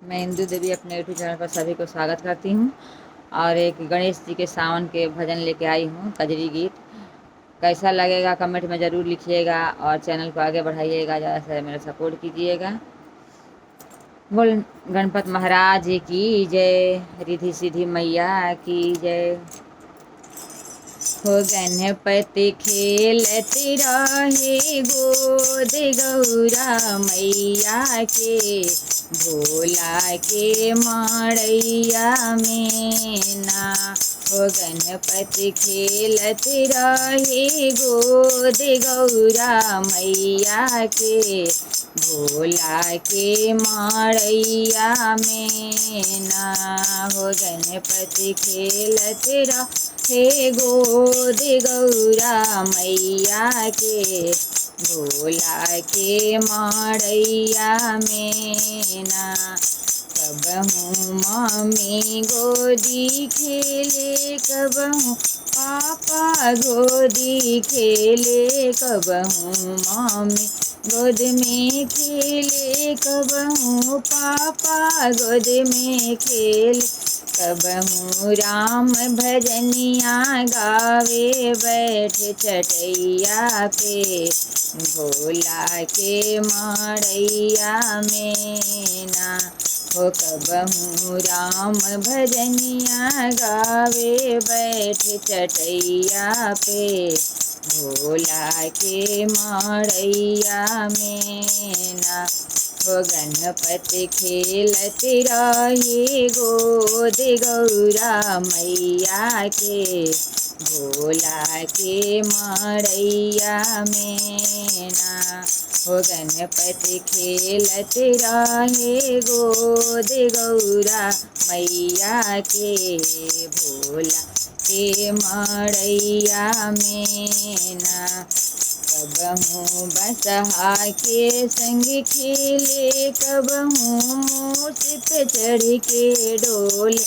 मैं इंदु देवी अपने YouTube channel पर सभी को स्वागत करती हूँ और एक गणेश जी के सावन के भजन लेके आई हूँ, कजरी गीत। कैसा लगेगा कमेंट में ज़रूर लिखिएगा और चैनल को आगे बढ़ाइएगा, ज़्यादा से मेरा सपोर्ट कीजिएगा। बोल गणपत महाराज की जय, रिधि सिद्धि मैया की जय। हो गणपति खेलत रहे गोद गौरा मैया के, भोला के मड़ैया में ना। हो गणपति खेलत रहे गोद गौरा मैया के, भोला के मड़ैया में ना। हो गणपति खेलत रहे गोद गौरा मैया के, भोला के मड़ैया में ना। कबहू मम्मी गोदी खेले, कबहू पापा गोदी खेले, कबहू मम्मी गोद में खेले, कबहू पापा गोद में खेले, कबहू राम भजनिया गावे बैठ चटैया पे, भोला के मड़ैया में ना। हो कबहू राम भजनिया गावे बैठ चटैया पे, भोला के मड़ैया में ना। हो गणपति खेलत रहे गोद गौरा मैया के, भोला के मड़ैया में ना। हो गणपति खेलत रहे गोद गौरा मैया के, भोला के मड़ैया में ना। कबहू बसहा के संग खेले, कबहू मूस पे चढ़ के डोले,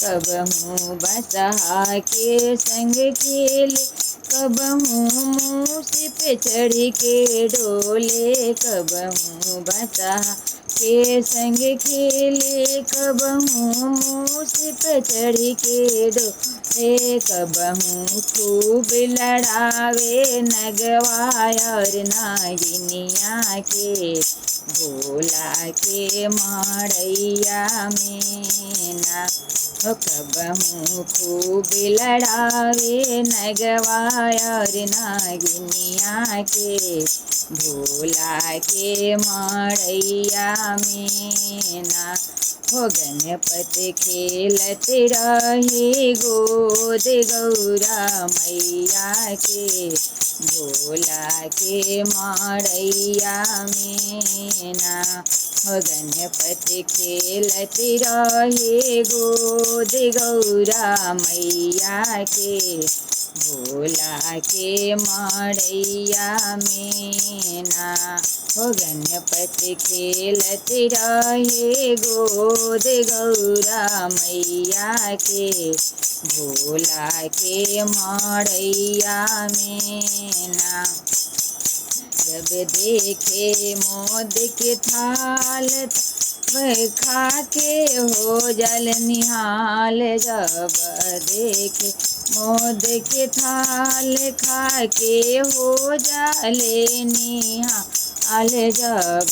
कबहू बसहा के संग खेले, कबहू मूस पे चढ़ के डोले, कबहू बसहा के संग खेले, कबहू मूस पे चढ़ के डोले, कबहू खूब लड़ावे नगवा और नागिनिया के, भोला के मड़ैया में ना। हो कबहू खूब लड़ावे नगवा और नागिनिया के, भोला के मड़ैया में ना। हो गणपति खेलत रहे गोद गौरा मैया के, भोला के मड़ैया में ना। हो गणपति खेलत रहे गोद गौरा मैया के, भोला के मड़ैया में ना। हो गणपति खेलत रहे गोद गौरा मैया के, भोला के मड़ैया में ना। जब देखे मोद के थाल वह खा के हो जल निहाल, जब देखे मोद के थाल खा के हो जल निहाल, जब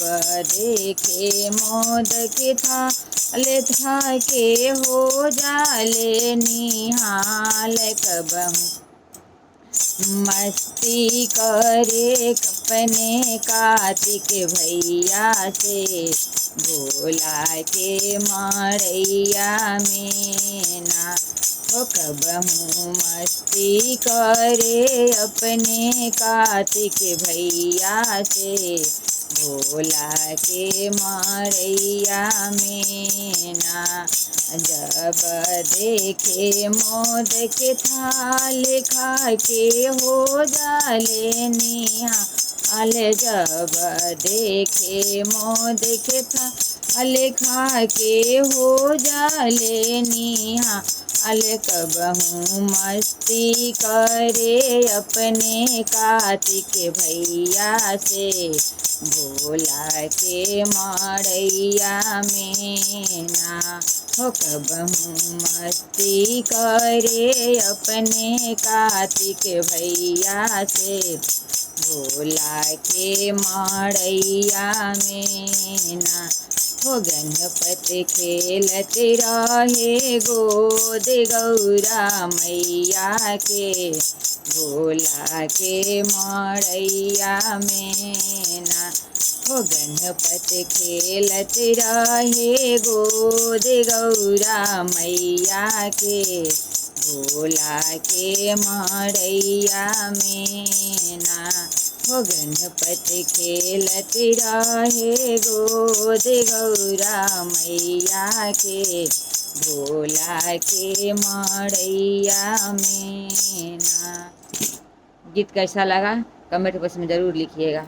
देखे मोद के थाल खा के हो जल निहाल, कबहू मस्ती करे अपने कार्तिक भैया से, भोला के मड़ैया में ना। हो कबहू मस्ती करे अपने कार्तिक भैया से, भोला के मड़ैया में ना। जब देखे मोद के थाल खा के हो जाले निहाल, जब देखे मोद के थाल खा के हो जाले निहाल, कबहू मस्ती करे अपने कार्तिक भैया से, भोला के मड़ैया में ना। हो कबहू मस्ती करे अपने कार्तिक भैया से, भोला के मड़ैया में ना। हो गणपति खेलत रहे गोद गौरा मैया के, भोला के मड़ैया में ना। हो गणपति खेलत रहे गोद गौरा मैया के, भोला के मड़ैया में ना। हो गणपति खेलत रहे गोद गौरा मैया के, भोला के मड़ैया में ना। गीत कैसा लगा कमेंट बॉक्स में ज़रूर लिखिएगा।